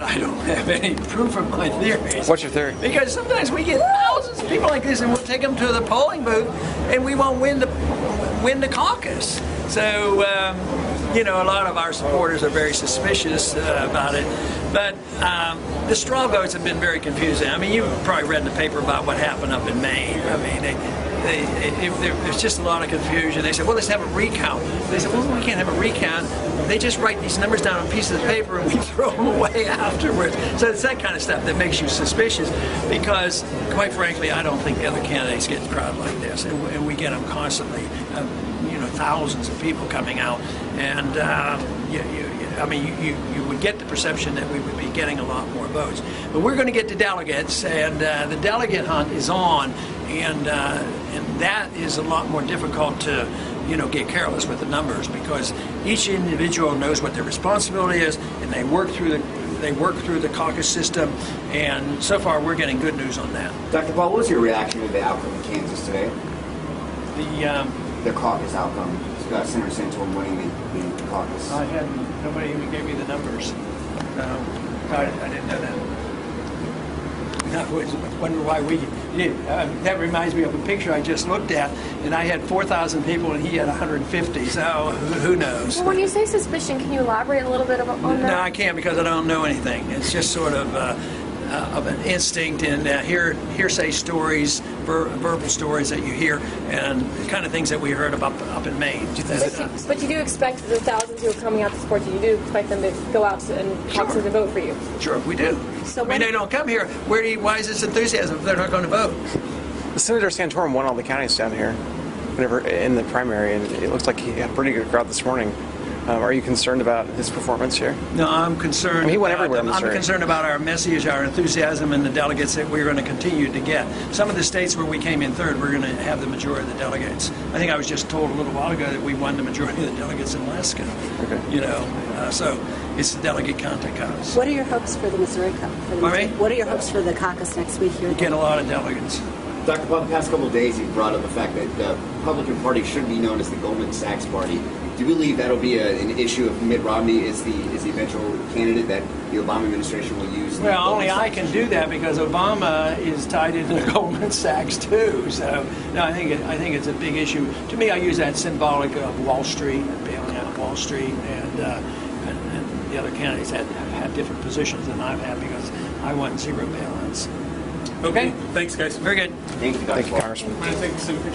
I don't have any proof of my theories. What's your theory? Because sometimes we get thousands of people like this, and we'll take them to the polling booth, and we won't win the caucus. So, you know, a lot of our supporters are very suspicious about it. But the straw votes have been very confusing. I mean, you've probably read in the paper about what happened up in Maine. I mean, there's just a lot of confusion. They said, well, let's have a recount. They said, well, we can't have a recount. They just write these numbers down on pieces of paper and we throw them away afterwards. So it's that kind of stuff that makes you suspicious because, quite frankly, I don't think the other candidates get crowded like this. And we get them constantly, you know, thousands of people coming out. And I mean, you would get the perception that we would be getting a lot more votes. But we're going to get the delegates, and the delegate hunt is on, and that is a lot more difficult to, you know, get careless with the numbers because each individual knows what their responsibility is, and they work through the caucus system, and so far we're getting good news on that. Dr. Paul, what was your reaction to the outcome in Kansas today? The caucus outcome. Senator Santorum winning the caucus. Nobody even gave me the numbers. I didn't know that. I was wondering why we did. That reminds me of a picture I just looked at, and I had 4,000 people and he had 150, so who knows? Well, when you say suspicion, can you elaborate a little bit on that? No, I can't because I don't know anything. It's just sort of an instinct and hearsay stories, verbal stories that you hear, and the kind of things that we heard about up in Maine. But you do expect the thousands who are coming out to support you, you do expect them to go out and talk and vote for you? Sure, we do. So I mean, they don't come here. Why is this enthusiasm if they're not going to vote? Senator Santorum won all the counties down here whenever in the primary, and it looks like he had a pretty good crowd this morning. Are you concerned about his performance here? No, I'm concerned. I mean, he went everywhere in this I'm concerned about our message, our enthusiasm, and the delegates that we're going to continue to get. Some of the states where we came in third, we're going to have the majority of the delegates. I think I was just told a little while ago that we won the majority of the delegates in Alaska. Okay. You know, so it's the delegate count that counts. What are your hopes for the Missouri caucus? What are your hopes for the caucus next week here? You get a lot of delegates. Dr. Paul, the past couple of days you've brought up the fact that the Republican Party should be known as the Goldman Sachs Party. Do you believe that'll be an issue if Mitt Romney is the eventual candidate that the Obama administration will use? Well, only I can do that because Obama is tied into Goldman Sachs too. So no, I think it's a big issue. To me, I use that symbolic of Wall Street and bailing out Wall Street, and the other candidates have different positions than I've had because I want zero bailouts. Okay, thanks, guys. Very good. Thank you, Dr. Thank you, Paul. Congressman. I'm going to take some pictures.